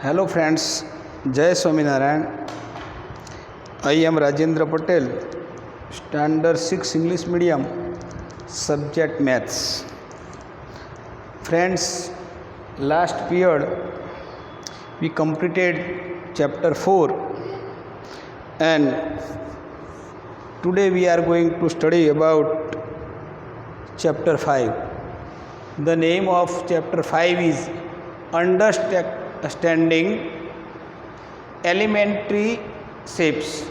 Hello friends, Jai Swaminarayan. I am Rajendra Patel, Standard 6 English Medium, subject Maths. Friends, last period we completed chapter 4 and today we are going to study about chapter 5. The name of chapter 5 is Understanding Elementary Shapes.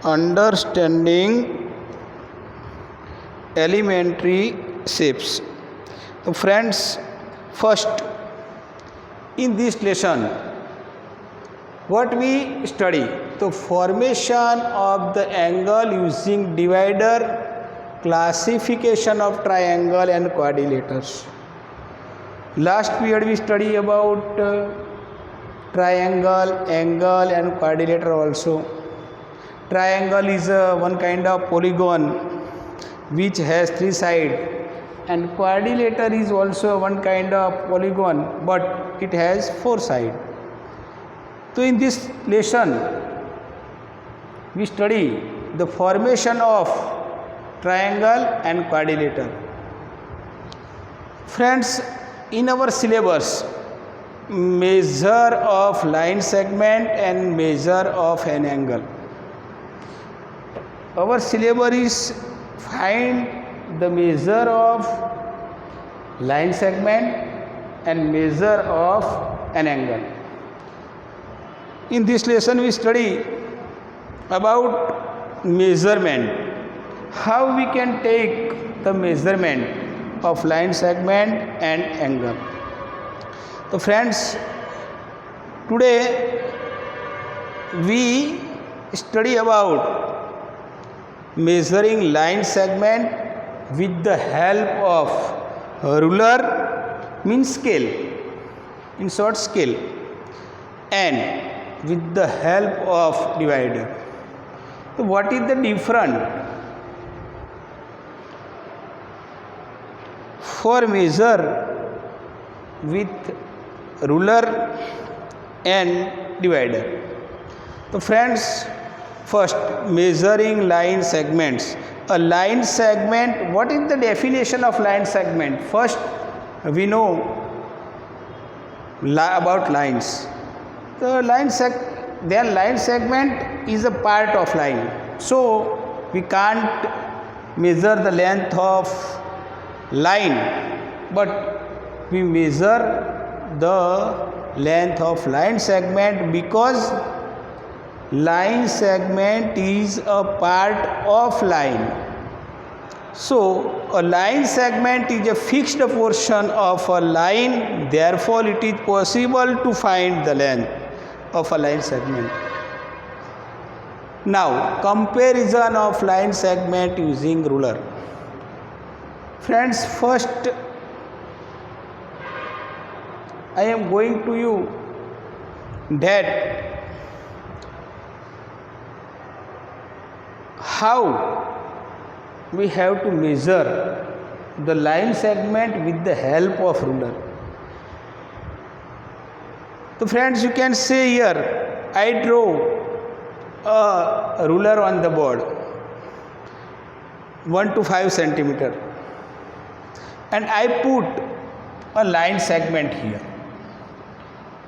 Understanding Elementary Shapes. So friends, first in this lesson what we study? The formation of the angle using divider, classification of triangle and quadrilaters. Last period we study about triangle, angle and quadrilateral also. Triangle is one kind of polygon which has 3 sides, and quadrilateral is also one kind of polygon but it has 4 sides. So in this lesson we study the formation of triangle and quadrilateral. Friends, in our syllabus, measure of line segment and measure of an angle. Our syllabus is find the measure of line segment and measure of an angle. In this lesson we study about measurement, how we can take the measurement of line segment and angle. So friends, today we study about measuring line segment with the help of ruler, means scale, in short scale, and with the help of divider. So what is the difference? For measure with ruler and divider. So friends, first measuring line segments. A line segment, what is the definition of line segment? First we know about lines. The line segment is a part of line. So we can't measure the length of line, but we measure the length of line segment because line segment is a part of line. So a line segment is a fixed portion of a line, therefore it is possible to find the length of a line segment. Now comparison of line segment using ruler. Friends, first I am going to you that how we have to measure the line segment with the help of ruler. So friends, you can say here I draw a ruler on the board 1 to 5 centimeter. And I put a line segment here.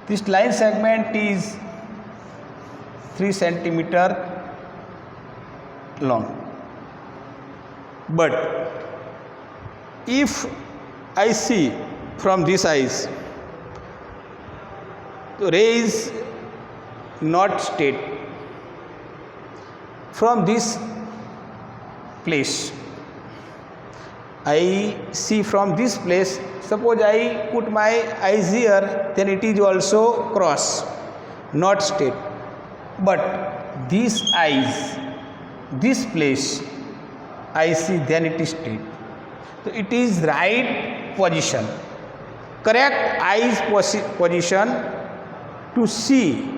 This line segment is 3 centimeter long. But if I see from this eyes, the ray is not straight. From this place, I see from this place, suppose I put my eyes here, then it is also cross, not straight. But these eyes, this place, I see, then it is straight. So it is right position, correct eyes position to see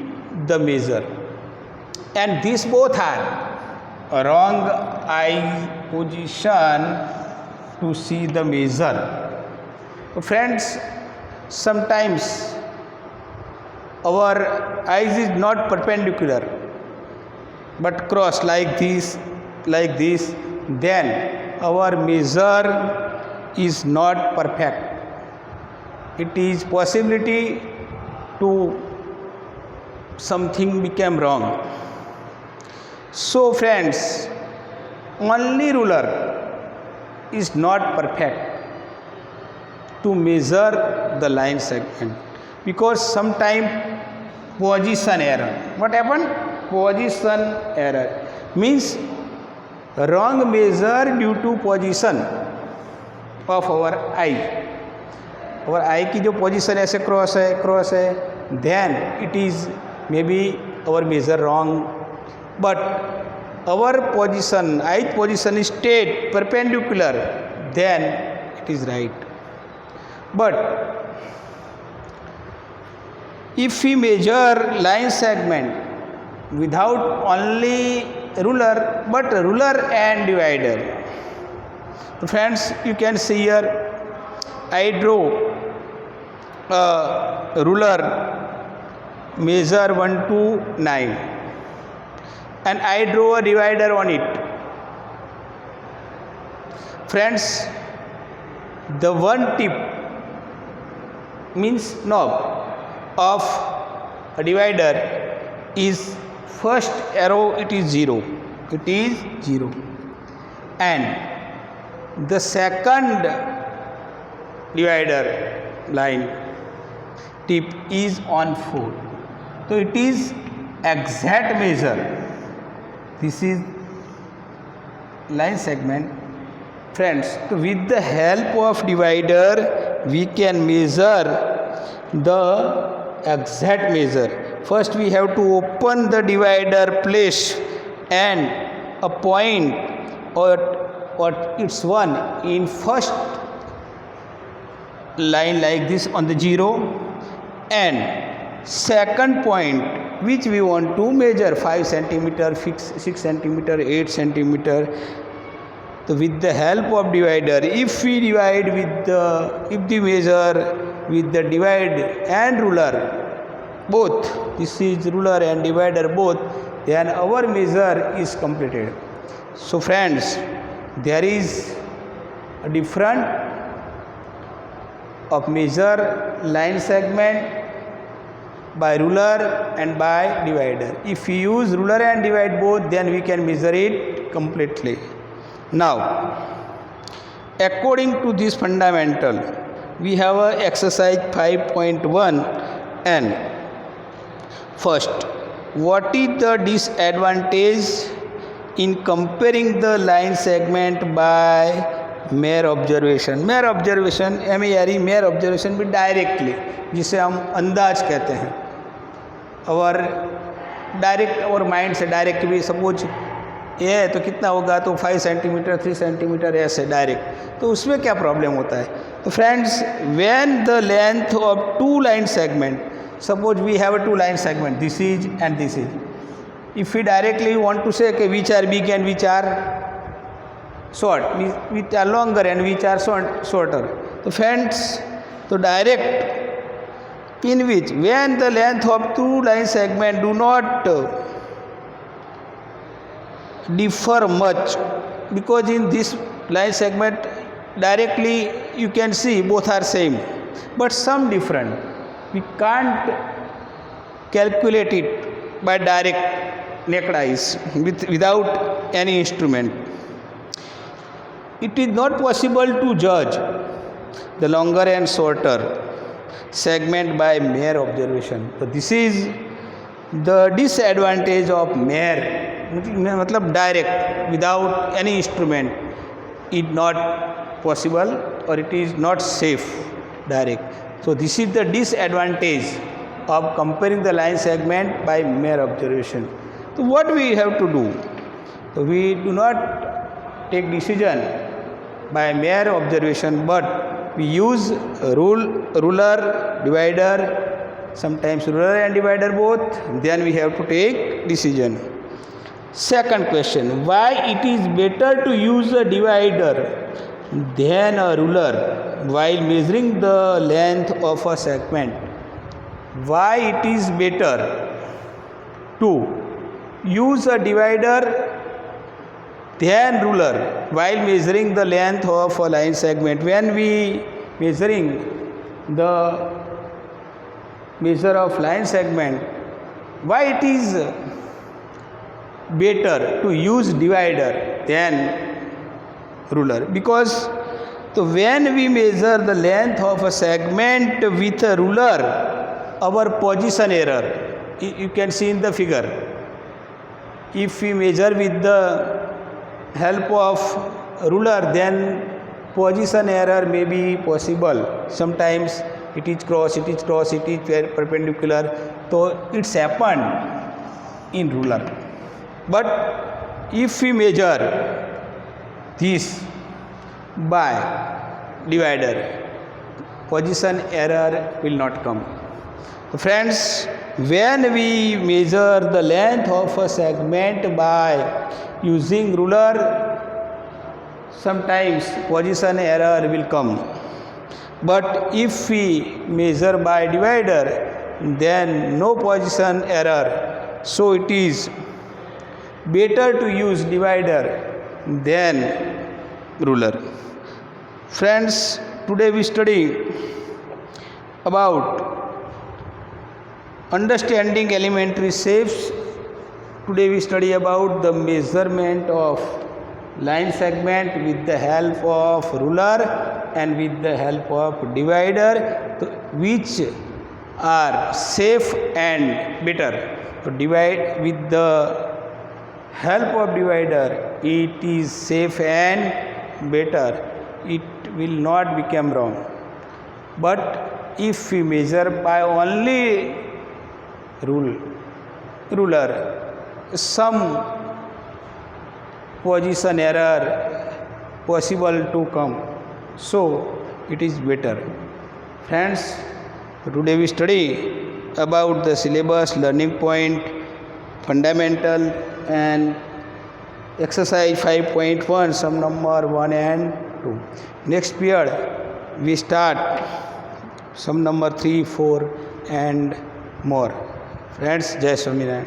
the measure. And these both are wrong eye position to see the measure. So friends, sometimes our eyes is not perpendicular but cross like this, then our measure is not perfect. It is possibility to something become wrong. So friends, only ruler is not perfect to measure the line segment, because sometime position error. What happened? Position error means wrong measure due to position of our eye. Our eye की जो position ऐसे cross है, then it is maybe our measure wrong, but our position, eye position is straight perpendicular, then it is right. But if we measure line segment without only ruler but ruler and divider, so friends, you can see here I draw a ruler measure 1 to 9 and I draw a divider on it. Friends, the one tip means knob of a divider is first arrow, it is 0, and the second divider line tip is on 4. So it is exact measure. This is line segment. Friends, so with the help of divider we can measure the exact measure. First we have to open the divider place and a point or its one in first line like this on the 0, and second point which we want to measure 5 centimeter, 6 centimeter, 8 centimeter. So with the help of divider, if we divide if the measure with the divide and ruler both, this is ruler and divider both, then our measure is completed. So friends, there is a difference of measure line segment by ruler and by divider. If we use ruler and divide both, then we can measure it completely. Now, according to this fundamental, we have a exercise 5.1 and first, what is the disadvantage in comparing the line segment by mere observation? mere observation mere observation भी directly, जिसे हम अंदाज कहते हैं, और direct और mind से direct भी, सपोज ये है तो कितना होगा, तो 5 सेंटीमीटर 3 सेंटीमीटर ऐसे डायरेक्ट, तो उसमें क्या प्रॉब्लम होता है? तो friends, when the length of two line segment, suppose we have a two line segment, this is and this is, if we directly want to say okay, which are big and which are short, which are longer and which are shorter, so friends, so direct in which when the length of two line segment do not differ much, because in this line segment directly you can see both are same but some different, we can't calculate it by direct naked eyes without any instrument. It is not possible to judge the longer and shorter segment by mere observation. So this is the disadvantage of mere, matlab direct without any instrument, is not possible or it is not safe direct. So this is the disadvantage of comparing the line segment by mere observation. So what we have to do? So we do not take decision by mere observation, but we use ruler, divider, sometimes ruler and divider both, then we have to take decision. Second question, why it is better to use a divider than a ruler while measuring the length of a segment? why it is better to use a divider than ruler while measuring the length of a line segment. When we measuring the measure of line segment, why it is better to use divider than ruler? Because so when we measure the length of a segment with a ruler, our position error, you can see in the figure, if we measure with the help of ruler, then position error may be possible. Sometimes it is cross, it is perpendicular, so it's happened in ruler. But if we measure this by divider, position error will not come. Friends, when we measure the length of a segment by using ruler, sometimes position error will come. But if we measure by divider, then no position error. So it is better to use divider than ruler. Friends, today we study about understanding elementary shapes. Today we study about the measurement of line segment with the help of ruler and with the help of divider, which are safe and better. To divide with the help of divider, it is safe and better. It will not become wrong. But if we measure by only ruler, some position error possible to come, so it is better. Friends, today we study about the syllabus, learning point, fundamental, and exercise 5.1, sum number 1 and 2. Next period we start sum number 3, 4 and more. Friends, Jai Swaminarayan.